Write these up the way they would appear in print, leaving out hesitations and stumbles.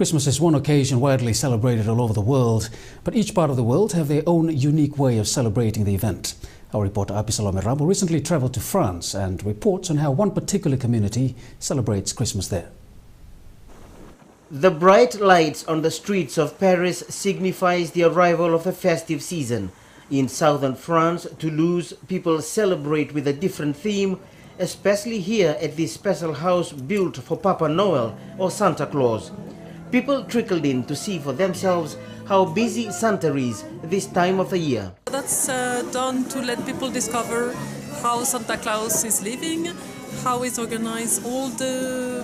Christmas is one occasion widely celebrated all over the world, but each part of the world have their own unique way of celebrating the event. Our reporter FJ1 recently traveled to France and reports on how one particular community celebrates Christmas there. The bright lights on the streets of Paris signifies the arrival of the festive season. In southern France, Toulouse, people celebrate with a different theme, especially here at this special house built for Papa Noel or Santa Claus. People trickled in to see for themselves how busy Santa is this time of the year. That's done to let people discover how Santa Claus is living, how he's organized all the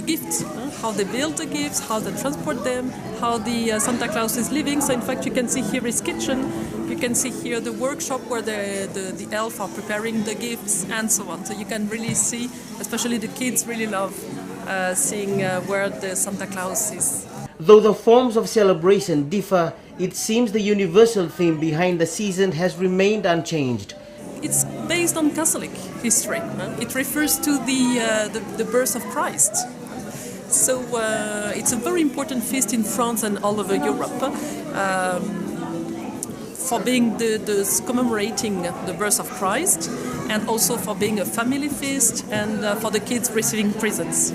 gifts, how they build the gifts, how they transport them, how the Santa Claus is living. So in fact you can see here his kitchen, you can see here the workshop where the elves are preparing the gifts and so on. So you can really see, especially the kids really love seeing where the Santa Claus is. Though the forms of celebration differ, it seems the universal theme behind the season has remained unchanged. It's based on Catholic history. It refers to the birth of Christ. So it's a very important feast in France and all over Europe for being commemorating the birth of Christ, and also for being a family feast and for the kids receiving presents.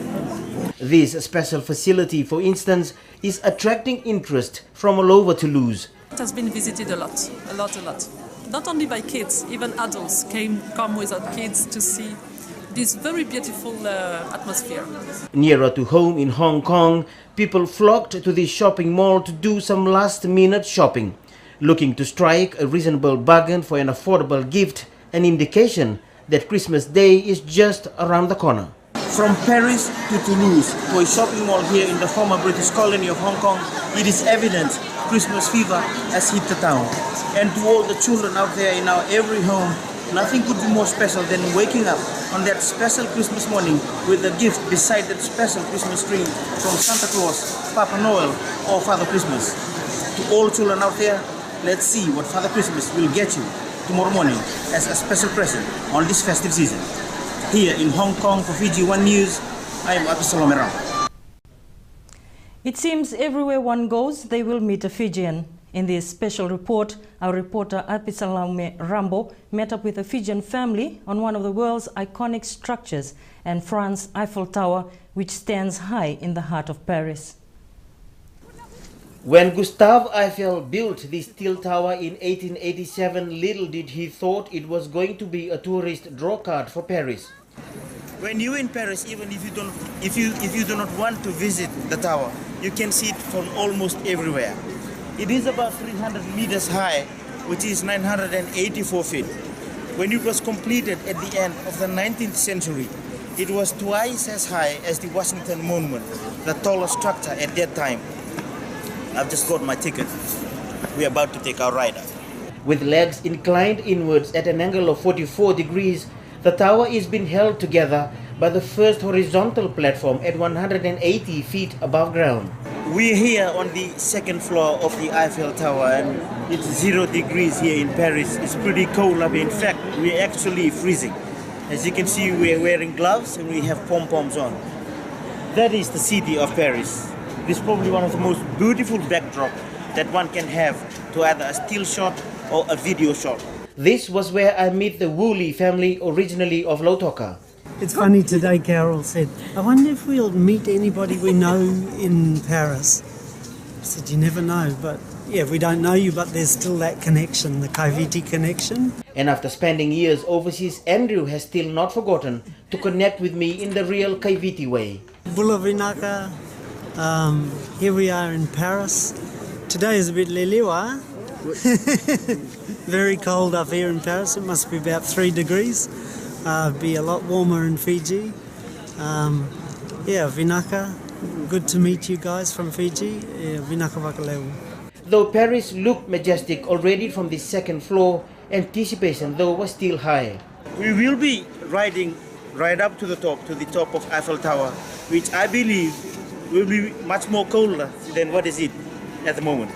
This special facility, for instance, is attracting interest from all over Toulouse. It has been visited a lot. Not only by kids, even adults come with our kids to see this very beautiful atmosphere. Nearer to home in Hong Kong, people flocked to the shopping mall to do some last-minute shopping, looking to strike a reasonable bargain for an affordable gift, an indication that Christmas Day is just around the corner. From Paris to Toulouse, to a shopping mall here in the former British colony of Hong Kong, it is evident Christmas fever has hit the town. And to all the children out there in our every home, nothing could be more special than waking up on that special Christmas morning with a gift beside that special Christmas tree from Santa Claus, Papa Noel or Father Christmas. To all children out there, let's see what Father Christmas will get you tomorrow morning as a special present on this festive season. Here in Hong Kong for FJ1 News, I am FJ1. It seems everywhere one goes, they will meet a Fijian. In this special report, our reporter FJ1 met up with a Fijian family on one of the world's iconic structures, and France's Eiffel Tower, which stands high in the heart of Paris. When Gustave Eiffel built this steel tower in 1887, little did he thought it was going to be a tourist drawcard for Paris. When you're in Paris, even if you do not want to visit the tower, you can see it from almost everywhere. It is about 300 meters high, which is 984 feet. When it was completed at the end of the 19th century, it was twice as high as the Washington Monument, the tallest structure at that time. I've just got my ticket. We're about to take our ride up. With legs inclined inwards at an angle of 44 degrees, the tower is being held together by the first horizontal platform at 180 feet above ground. We're here on the second floor of the Eiffel Tower, and it's 0 degrees here in Paris. It's pretty cold up. In fact, we're actually freezing. As you can see, we're wearing gloves and we have pom-poms on. That is the city of Paris. This is probably one of the most beautiful backdrops that one can have to either a still shot or a video shot. This was where I meet the Woolley family, originally of Lautoka. It's funny today, Carol said, I wonder if we'll meet anybody we know in Paris. I said, you never know, but yeah, we don't know you, but there's still that connection, the Kaiviti connection. And after spending years overseas, Andrew has still not forgotten to connect with me in the real Kaiviti way. Bula Vinaka, here we are in Paris. Today is a bit lelewa. Very cold up here in Paris. It must be about 3 degrees. Be a lot warmer in Fiji. Yeah, Vinaka. Good to meet you guys from Fiji. Yeah, Vinaka Wakaleu. Though Paris looked majestic already from the second floor, anticipation though was still high. We will be riding right up to the top of Eiffel Tower, which I believe will be much more colder than what is it at the moment.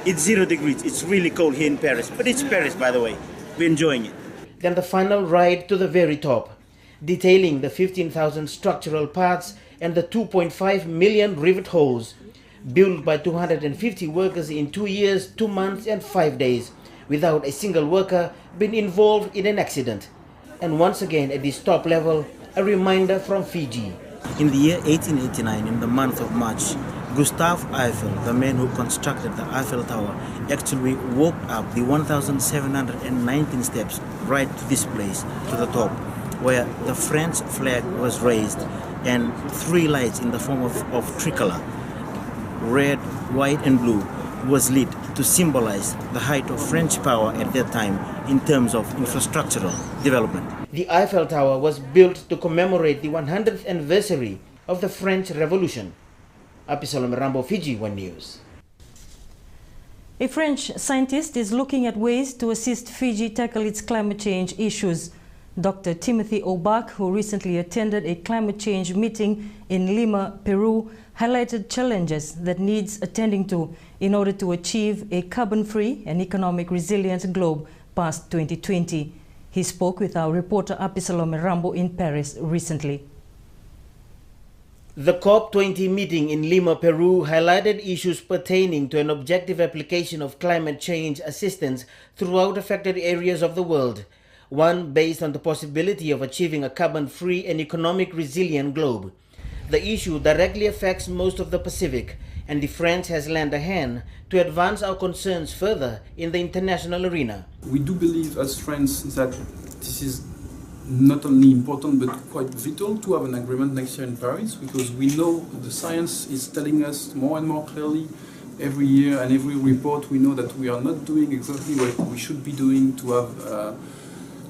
It's 0 degrees. It's really cold here in Paris, but it's Paris, by the way. We're enjoying it. Then the final ride to the very top, detailing the 15,000 structural parts and the 2.5 million rivet holes. built by 250 workers in 2 years, 2 months and 5 days, without a single worker being involved in an accident. And once again at this top level, a reminder from Fiji. In the year 1889, in the month of March, Gustave Eiffel, the man who constructed the Eiffel Tower, actually walked up the 1,719 steps right to this place, to the top, where the French flag was raised and 3 lights in the form of tricolor, red, white and blue, was lit to symbolize the height of French power at that time in terms of infrastructural development. The Eiffel Tower was built to commemorate the 100th anniversary of the French Revolution. Apisalome Rambo, FJ1 News. A French scientist is looking at ways to assist Fiji tackle its climate change issues. Dr. Timothy Obak, who recently attended a climate change meeting in Lima, Peru, highlighted challenges that needs attending to in order to achieve a carbon-free and economic resilient globe past 2020. He spoke with our reporter Apisalome Rambo in Paris recently. The COP20 meeting in Lima, Peru highlighted issues pertaining to an objective application of climate change assistance throughout affected areas of the world, one based on the possibility of achieving a carbon-free and economic resilient globe. The issue directly affects most of the Pacific, and the France has lent a hand to advance our concerns further in the international arena. We do believe as France that this is not only important but quite vital to have an agreement next year in Paris, because we know the science is telling us more and more clearly every year and every report we know that we are not doing exactly what we should be doing to have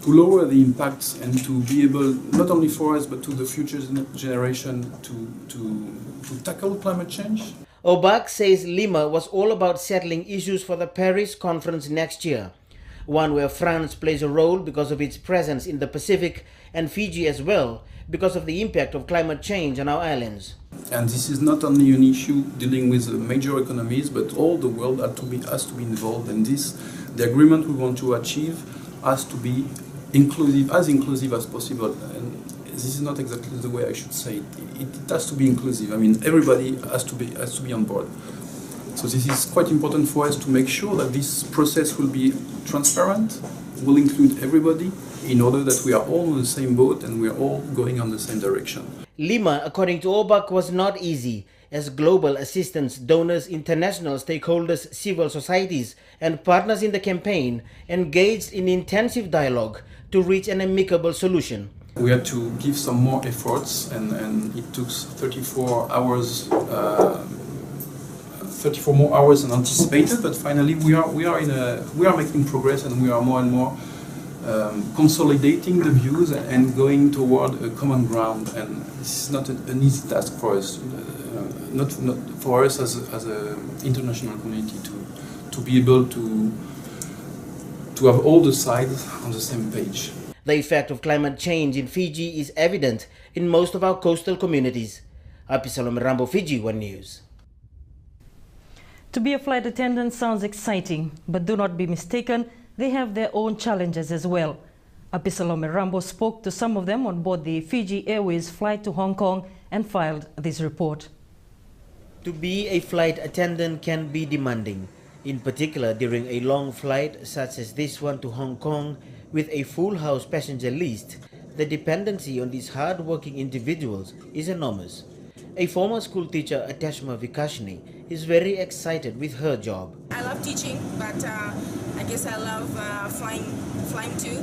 to lower the impacts and to be able, not only for us but to the future generation, to tackle climate change. Obak says Lima was all about settling issues for the Paris conference next year, one where France plays a role because of its presence in the Pacific, and Fiji as well because of the impact of climate change on our islands. And this is not only an issue dealing with major economies, but all the world has to be involved in this. The agreement we want to achieve has to be inclusive as possible. And this is not exactly the way I should say it. It has to be inclusive. I mean, everybody has to be on board. So this is quite important for us to make sure that this process will be transparent, will include everybody, in order that we are all on the same boat and we are all going on the same direction. Lima, according to Obak, was not easy, as global assistance donors, international stakeholders, civil societies and partners in the campaign engaged in intensive dialogue to reach an amicable solution. We had to give some more efforts, and it took 34 hours. 34 more hours than anticipated, but finally we are making progress, and we are more and more consolidating the views and going toward a common ground. And this is not an easy task for us, not for us as an international community to be able to have all the sides on the same page. The effect of climate change in Fiji is evident in most of our coastal communities. Apisalome Rambo, FJ1 News. To be a flight attendant sounds exciting, but do not be mistaken, they have their own challenges as well. Apisalome Rambo spoke to some of them on board the Fiji Airways flight to Hong Kong and filed this report. To be a flight attendant can be demanding, in particular during a long flight such as this one to Hong Kong with a full house passenger list. The dependency on these hard-working individuals is enormous. A former school teacher, Atashma Vikashni, is very excited with her job. I love teaching, but I guess I love flying too.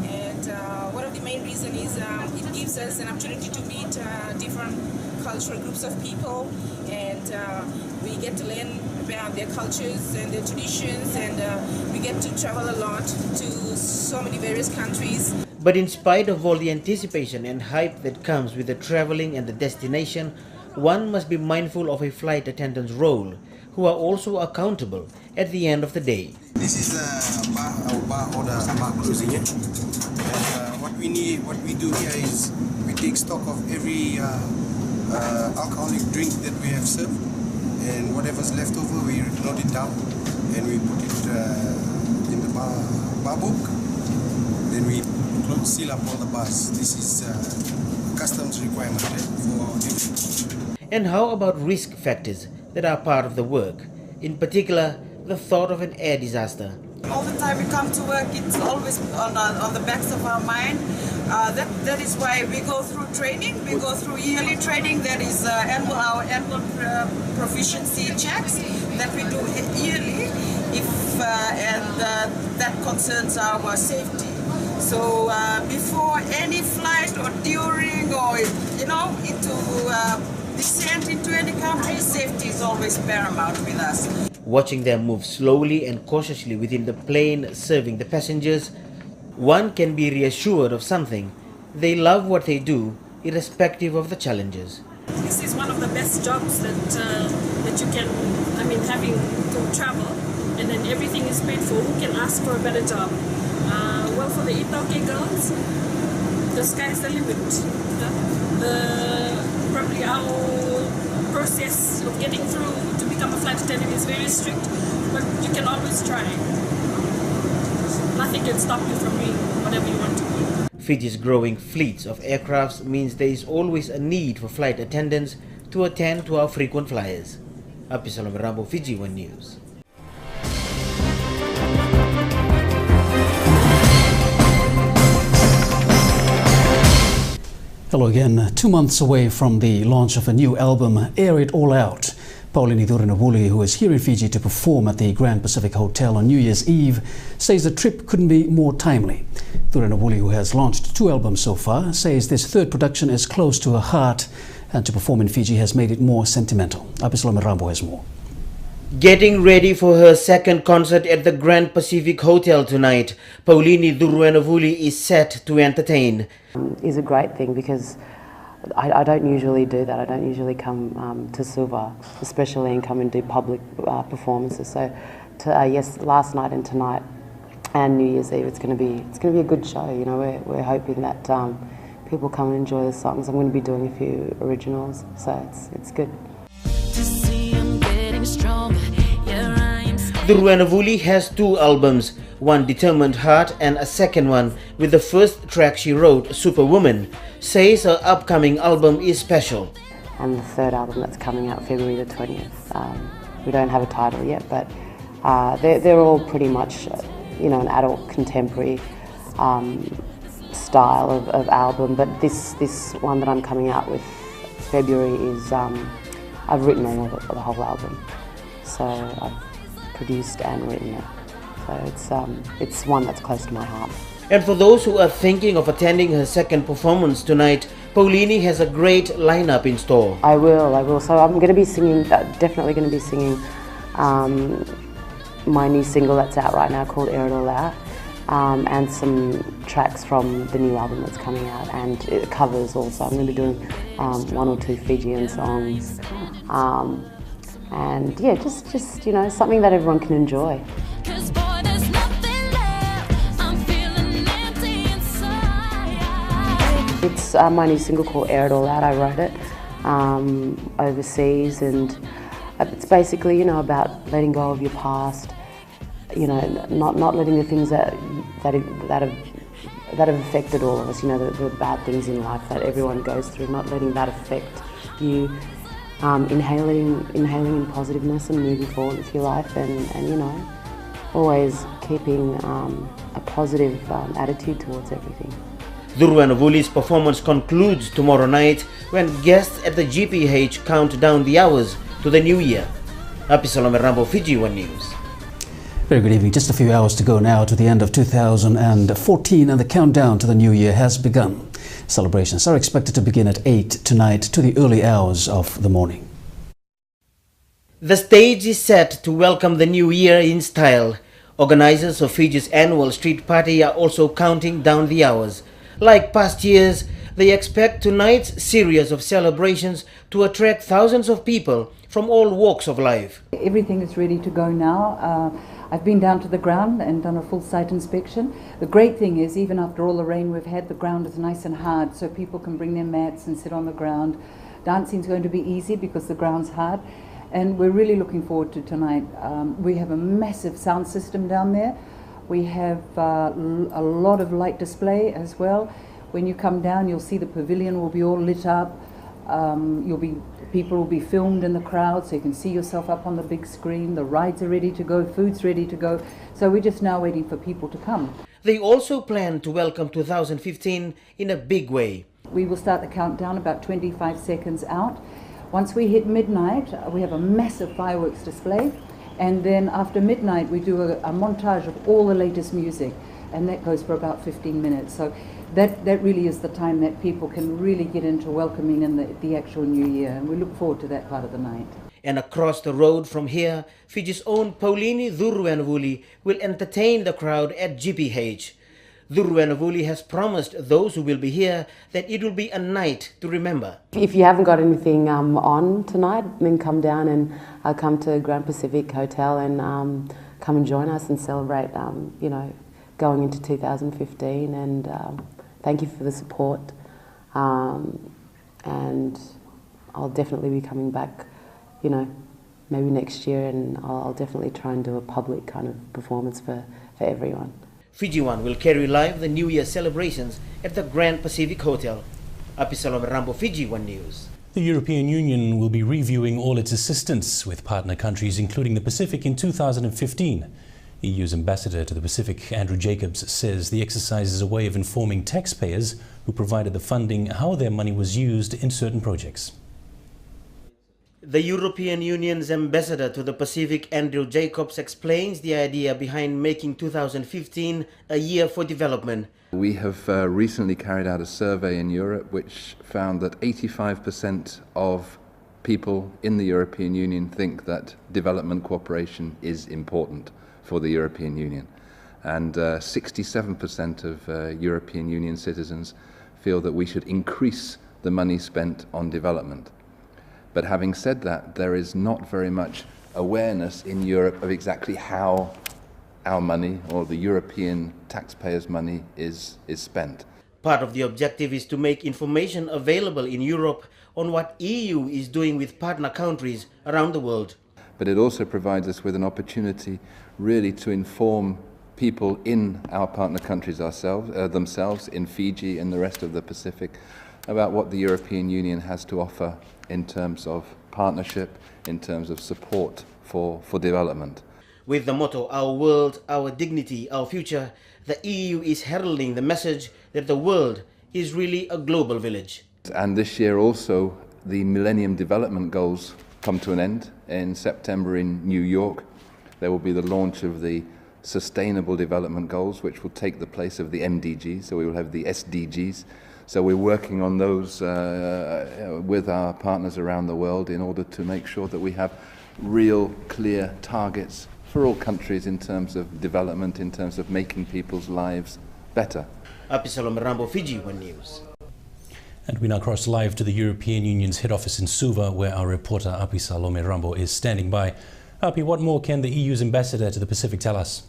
And one of the main reasons is it gives us an opportunity to meet different cultural groups of people, and we get to learn about their cultures and their traditions, and we get to travel a lot to so many various countries. But in spite of all the anticipation and hype that comes with the traveling and the destination, one must be mindful of a flight attendant's role, who are also accountable at the end of the day. This is our bar order bar cruising. What we do here is we take stock of every alcoholic drink that we have served, and whatever's left over we note it down and we put it in the bar book. Then we seal up all the bars. This is customs requirement for our duty. And how about risk factors that are part of the work, in particular the thought of an air disaster. All the time we come to work, it's always on the backs of our mind. That is why we go through training. We go through yearly training. That is our annual proficiency checks that we do yearly, that concerns our safety. So before any flight or during or into descent into any country, safety is always paramount with us. Watching them move slowly and cautiously within the plane serving the passengers, one can be reassured of something. They love what they do, irrespective of the challenges. This is one of the best jobs that you can, having to travel, and then everything is paid for. Who can ask for a better job? Well, for the Itoke girls, the sky's the limit. Probably our process of getting through to become a flight attendant is very strict, but you can always try. Nothing can stop you from doing whatever you want to do. Fiji's growing fleets of aircrafts means there is always a need for flight attendants to attend to our frequent flyers. Apisalome Rambo, FJ1 News. Hello again. 2 months away from the launch of a new album, Air It All Out, Pauline Kurabui, who is here in Fiji to perform at the Grand Pacific Hotel on New Year's Eve, says the trip couldn't be more timely. Kurabui, who has launched 2 albums so far, says this third production is close to her heart, and to perform in Fiji has made it more sentimental. Apisalome Rambo has more. Getting ready for her second concert at the Grand Pacific Hotel tonight, Pauline Kurabui is set to entertain. Is a great thing because I don't usually do that. I don't usually come to Silver, especially and come and do public performances. So, yes, last night and tonight and New Year's Eve, it's going to be a good show. You know, we're hoping that people come and enjoy the songs. I'm going to be doing a few originals, so it's good. Kurabui has 2 albums, one Determined Heart and a second one with the first track she wrote, Superwoman, says her upcoming album is special. And the third album that's coming out February the 20th. We don't have a title yet, but they're all pretty much, an adult contemporary style of album. But this one that I'm coming out with February is, I've written all of it for the whole album. So I've produced and written it. So it's one that's close to my heart. And for those who are thinking of attending her second performance tonight, Pauline has a great lineup in store. I will. So I'm going to be singing, definitely going to be singing my new single that's out right now called Air It All Out, and some tracks from the new album that's coming out, and it covers also. I'm going to be doing 1 or 2 Fijian songs. And yeah, just something that everyone can enjoy. It's my new single called Air It All Out. I wrote it overseas, and it's basically about letting go of your past. Not letting the things that have affected all of us. The bad things in life that everyone goes through. Not letting that affect you. Inhaling in positiveness and moving forward with your life, and always keeping a positive attitude towards everything. Kurabui's performance concludes tomorrow night when guests at the GPH count down the hours to the new year. Apisalome Rambo, FJ1 News. Very good evening. Just a few hours to go now to the end of 2014, and the countdown to the new year has begun. Celebrations are expected to begin at 8 tonight to the early hours of the morning. The stage is set to welcome the new year in style. Organizers of Fiji's annual street party are also counting down the hours. Like past years, they expect tonight's series of celebrations to attract thousands of people from all walks of life. Everything is ready to go now. I've been down to the ground and done a full site inspection. The great thing is, even after all the rain we've had, the ground is nice and hard, so people can bring their mats and sit on the ground. Dancing is going to be easy because the ground's hard, and we're really looking forward to tonight. We have a massive sound system down there. We have a lot of light display as well. When you come down, you'll see the pavilion will be all lit up. People will be filmed in the crowd, so you can see yourself up on the big screen. The rides are ready to go, food's ready to go. So we're just now waiting for people to come. They also plan to welcome 2015 in a big way. We will start the countdown about 25 seconds out. Once we hit midnight, we have a massive fireworks display. And then after midnight, we do a montage of all the latest music. And that goes for about 15 minutes. So that really is the time that people can really get into welcoming in the actual new year. And we look forward to that part of the night. And across the road from here, Fiji's own Paulini Dhuruenavuli will entertain the crowd at GPH. Dhuruenavuli has promised those who will be here that it will be a night to remember. If you haven't got anything on tonight, then come down and come to Grand Pacific Hotel and come and join us and celebrate, you know, going into 2015. And thank you for the support. And I'll definitely be coming back, you know, maybe next year, and I'll definitely try and do a public kind of performance for everyone. FJ1 will carry live the New Year celebrations at the Grand Pacific Hotel. Apisalome Rambo, FJ1 News. The European Union will be reviewing all its assistance with partner countries, including the Pacific, in 2015. EU's ambassador to the Pacific, Andrew Jacobs, says the exercise is a way of informing taxpayers who provided the funding how their money was used in certain projects. The European Union's ambassador to the Pacific, Andrew Jacobs, explains the idea behind making 2015 a year for development. We have recently carried out a survey in Europe which found that 85% of people in the European Union think that development cooperation is important for the European Union. And 67% of European Union citizens feel that we should increase the money spent on development. But having said that, there is not very much awareness in Europe of exactly how our money, or the European taxpayers' money, is spent. Part of the objective is to make information available in Europe on what EU is doing with partner countries around the world. But it also provides us with an opportunity really to inform people in our partner countries themselves, in Fiji and the rest of the Pacific, about what the European Union has to offer in terms of partnership, in terms of support for development. With the motto, "Our world, our dignity, our future," the EU is heralding the message that the world is really a global village. And this year also, the Millennium Development Goals come to an end. In September in New York, there will be the launch of the Sustainable Development Goals, which will take the place of the MDGs, so we will have the SDGs. So we're working on those with our partners around the world in order to make sure that we have real, clear targets for all countries in terms of development, in terms of making people's lives better. Apisalome Rambo, FJ1 News. And we now cross live to the European Union's head office in Suva, where our reporter Apisalome Rambo is standing by. Api, what more can the EU's ambassador to the Pacific tell us?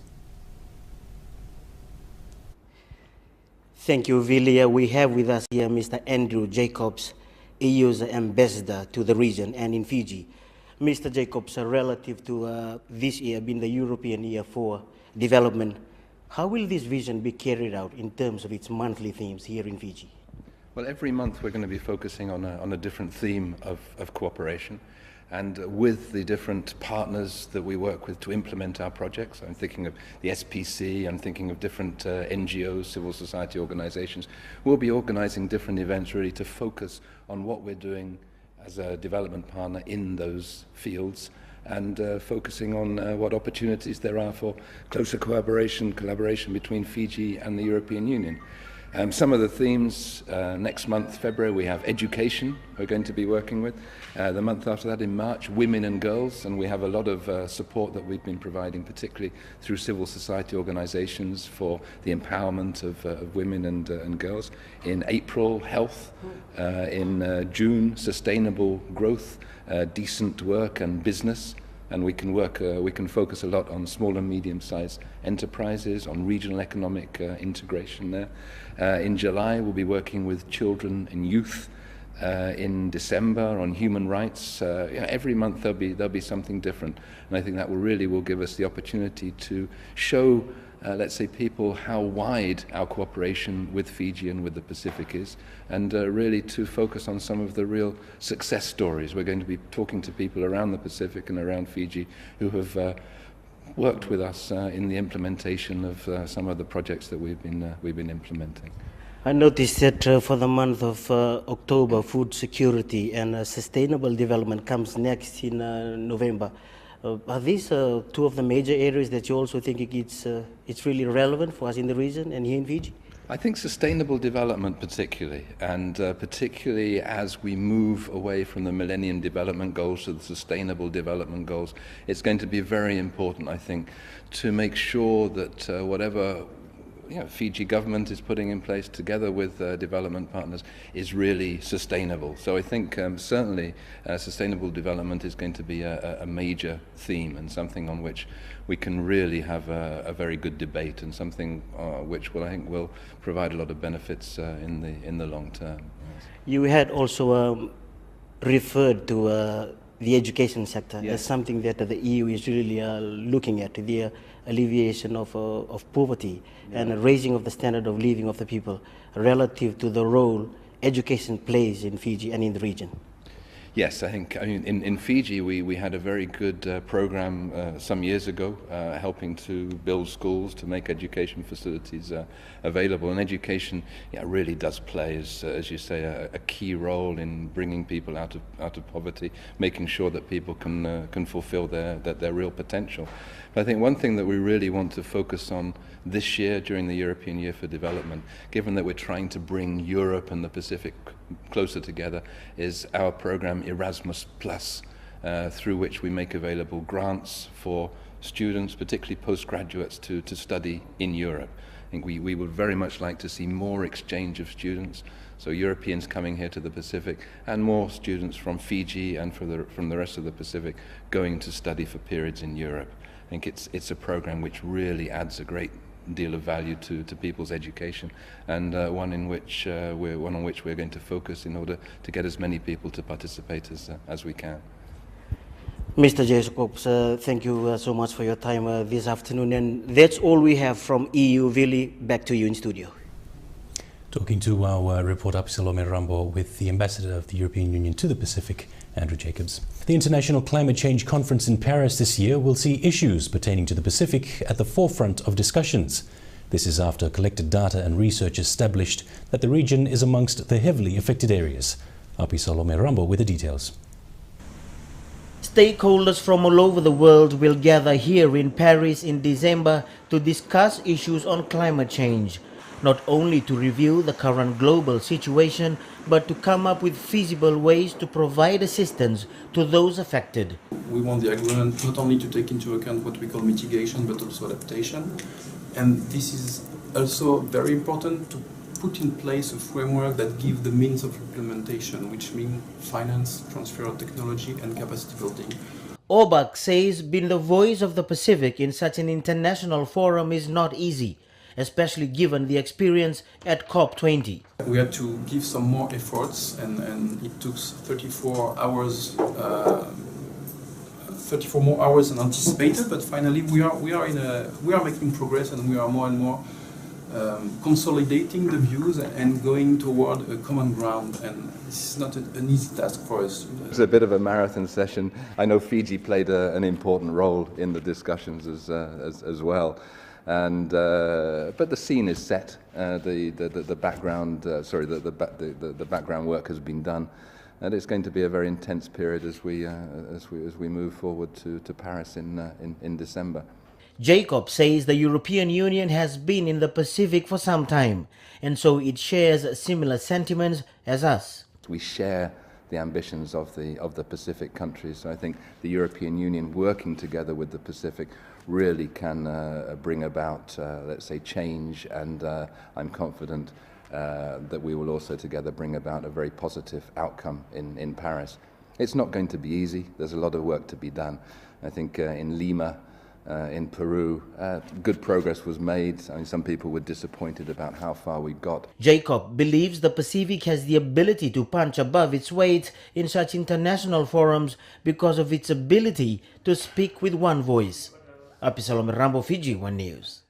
Thank you, Villia. We have with us here Mr. Andrew Jacobs, EU's ambassador to the region and in Fiji. Mr. Jacobs, relative to this year being the European Year for Development, how will this vision be carried out in terms of its monthly themes here in Fiji? Well, every month we're going to be focusing on a different theme of cooperation. And with the different partners that we work with to implement our projects, I'm thinking of the SPC, I'm thinking of different NGOs, civil society organizations, we'll be organizing different events really to focus on what we're doing as a development partner in those fields, and focusing on what opportunities there are for closer collaboration between Fiji and the European Union. Some of the themes, next month, February, we have education we're going to be working with. The month after that, in March, women and girls, and we have a lot of support that we've been providing, particularly through civil society organizations for the empowerment of women and girls. In April, health. In June, sustainable growth, decent work and business. And we can focus a lot on small and medium-sized enterprises, on regional economic integration there. In July, we'll be working with children and youth. In December, on human rights. Every month there'll be something different, and I think that will give us the opportunity to show let's say, people how wide our cooperation with Fiji and with the Pacific is, and really to focus on some of the real success stories. We're going to be talking to people around the Pacific and around Fiji who have worked with us in the implementation of some of the projects that we've been implementing. I noticed that for the month of October, food security and sustainable development comes next in November. Are these two of the major areas that you also think it's really relevant for us in the region and here in Fiji? I think sustainable development particularly, and particularly as we move away from the Millennium Development Goals to the Sustainable Development Goals, it's going to be very important, I think, to make sure that whatever Fiji government is putting in place together with development partners is really sustainable. So I think certainly sustainable development is going to be a major theme and something on which we can really have a very good debate, and something which I think will provide a lot of benefits in the long term. You had also referred to the education sector as something that the EU is really looking at, the alleviation of poverty and raising of the standard of living of the people relative to the role education plays in Fiji and in the region. Yes, I think in Fiji we had a very good program some years ago helping to build schools, to make education facilities available. And education really does play, as you say, a key role in bringing people out of poverty, making sure that people can fulfill their real potential. But I think one thing that we really want to focus on this year during the European Year for Development, given that we're trying to bring Europe and the Pacific closer together, is our program Erasmus Plus, through which we make available grants for students, particularly postgraduates, to study in Europe. I think we would very much like to see more exchange of students, so Europeans coming here to the Pacific, and more students from Fiji and from the rest of the Pacific going to study for periods in Europe. I think it's a program which really adds a great deal of value to people's education, and one on which we're going to focus in order to get as many people to participate as we can. Mr. Jacobs, thank you so much for your time this afternoon, and that's all we have from EU. Vili, back to you in studio. Talking to our reporter Salome Rambo with the Ambassador of the European Union to the Pacific, Andrew Jacobs. The International Climate Change Conference in Paris this year will see issues pertaining to the Pacific at the forefront of discussions. This is after collected data and research established that the region is amongst the heavily affected areas. Api Salome Rambo with the details. Stakeholders from all over the world will gather here in Paris in December to discuss issues on climate change, not only to review the current global situation, but to come up with feasible ways to provide assistance to those affected. We want the agreement not only to take into account what we call mitigation, but also adaptation. And this is also very important to put in place a framework that gives the means of implementation, which means finance, transfer of technology, and capacity building. Orbach says being the voice of the Pacific in such an international forum is not easy, especially given the experience at COP20. We had to give some more efforts, and it took 34 hours, 34 more hours than anticipated. But finally, we are making progress, and we are more and more consolidating the views and going toward a common ground. And this is not an easy task for us. It's a bit of a marathon session. I know Fiji played an important role in the discussions as well. And but the scene is set. The background, the background work has been done, and it's going to be a very intense period as we move forward to Paris in December. Jacob says the European Union has been in the Pacific for some time, and so it shares similar sentiments as us. We share the ambitions of the Pacific countries. So I think the European Union working together with the Pacific really can bring about, let's say, change, and I'm confident that we will also together bring about a very positive outcome in Paris. It's not going to be easy. There's a lot of work to be done. I think in Lima, in Peru, good progress was made. I mean, some people were disappointed about how far we got. Jacob believes the Pacific has the ability to punch above its weight in such international forums because of its ability to speak with one voice. Api Salome Rambo, FJ1 News.